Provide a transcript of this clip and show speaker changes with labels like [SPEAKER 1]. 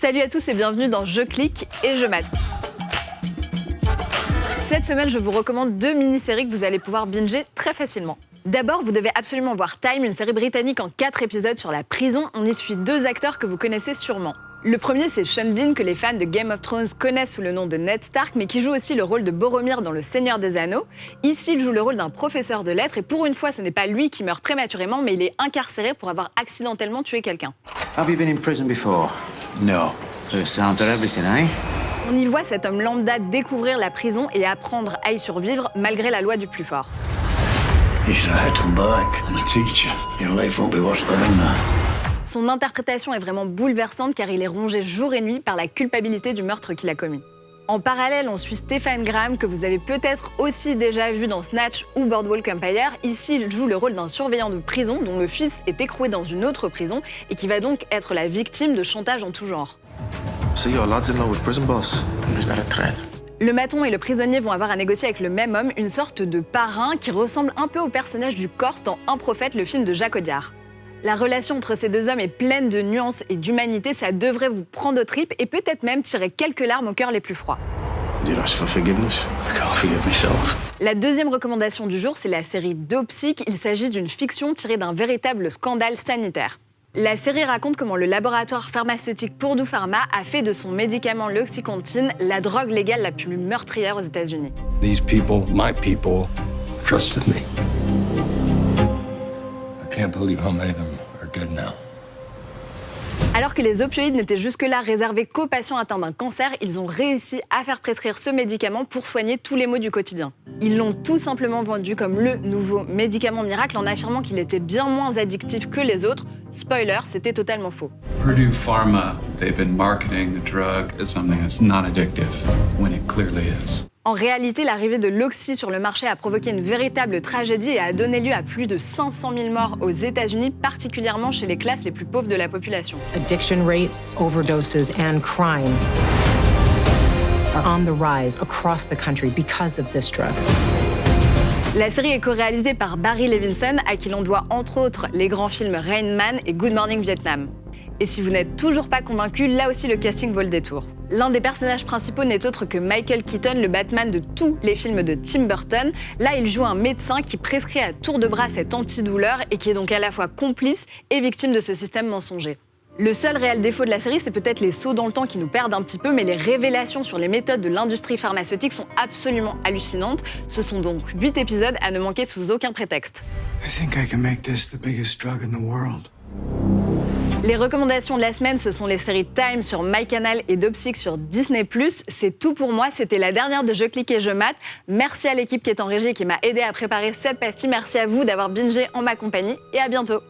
[SPEAKER 1] Salut à tous et bienvenue dans Je clique et je mate. Cette semaine, je vous recommande 2 mini-séries que vous allez pouvoir binger très facilement. D'abord, vous devez absolument voir Time, une série britannique en 4 épisodes sur la prison. On y suit 2 acteurs que vous connaissez sûrement. Le premier, c'est Sean Bean, que les fans de Game of Thrones connaissent sous le nom de Ned Stark, mais qui joue aussi le rôle de Boromir dans Le Seigneur des Anneaux. Ici, il joue le rôle d'un professeur de lettres, et pour une fois, ce n'est pas lui qui meurt prématurément, mais il est incarcéré pour avoir accidentellement tué quelqu'un.
[SPEAKER 2] Have you been in prison before? No. First time for everything, eh?
[SPEAKER 1] On y voit cet homme lambda découvrir la prison et apprendre à y survivre malgré la loi du plus fort.
[SPEAKER 3] You should have had him back. I'm a teacher. Your life won't be worth living now.
[SPEAKER 1] Son interprétation est vraiment bouleversante car il est rongé jour et nuit par la culpabilité du meurtre qu'il a commis. En parallèle, on suit Stephen Graham, que vous avez peut-être aussi déjà vu dans Snatch ou Boardwalk Empire. Ici, il joue le rôle d'un surveillant de prison dont le fils est écroué dans une autre prison et qui va donc être la victime de chantage en tout genre.
[SPEAKER 4] So your lad's in love with prison boss?
[SPEAKER 2] Was that a threat?
[SPEAKER 1] Le maton et le prisonnier vont avoir à négocier avec le même homme, une sorte de parrain qui ressemble un peu au personnage du Corse dans Un prophète, le film de Jacques Audiard. La relation entre ces 2 hommes est pleine de nuances et d'humanité, ça devrait vous prendre aux tripes et peut-être même tirer quelques larmes au cœur les plus froids.
[SPEAKER 3] Did you ask for forgiveness? I can't forgive myself.
[SPEAKER 1] La deuxième recommandation du jour, c'est la série Dopesick. Il s'agit d'une fiction tirée d'un véritable scandale sanitaire. La série raconte comment le laboratoire pharmaceutique Purdue Pharma a fait de son médicament l'Oxycontin la drogue légale la plus meurtrière aux États-Unis.
[SPEAKER 5] These people, my people, trusted me. I can't believe how many of them are dead now.
[SPEAKER 1] Alors que les opioïdes n'étaient jusque-là réservés qu'aux patients atteints d'un cancer, ils ont réussi à faire prescrire ce médicament pour soigner tous les maux du quotidien. Ils l'ont tout simplement vendu comme le nouveau médicament miracle en affirmant qu'il était bien moins addictif que les autres. Spoiler, c'était totalement faux.
[SPEAKER 6] Purdue Pharma, they've been marketing the drug as something that's not addictive, when it clearly is.
[SPEAKER 1] En réalité, l'arrivée de l'oxy sur le marché a provoqué une véritable tragédie et a donné lieu à plus de 500 000 morts aux États-Unis, particulièrement chez les classes les plus pauvres de la population.
[SPEAKER 7] Addiction rates, overdoses, and crime are on the rise across the country because of this drug.
[SPEAKER 1] La série est co-réalisée par Barry Levinson, à qui l'on doit entre autres les grands films Rain Man et Good Morning Vietnam. Et si vous n'êtes toujours pas convaincu, là aussi le casting vaut le détour. L'un des personnages principaux n'est autre que Michael Keaton, le Batman de tous les films de Tim Burton. Là, il joue un médecin qui prescrit à tour de bras cette antidouleur et qui est donc à la fois complice et victime de ce système mensonger. Le seul réel défaut de la série, c'est peut-être les sauts dans le temps qui nous perdent un petit peu, mais les révélations sur les méthodes de l'industrie pharmaceutique sont absolument hallucinantes. Ce sont donc 8 épisodes à ne manquer sous aucun prétexte.
[SPEAKER 3] I think I can make this the biggest drug in the world.
[SPEAKER 1] Les recommandations de la semaine, ce sont les séries Time sur MyCanal et Dopesick sur Disney+. C'est tout pour moi, c'était la dernière de Je clique et je mate. Merci à l'équipe qui est en régie et qui m'a aidé à préparer cette pastille. Merci à vous d'avoir bingé en ma compagnie et à bientôt.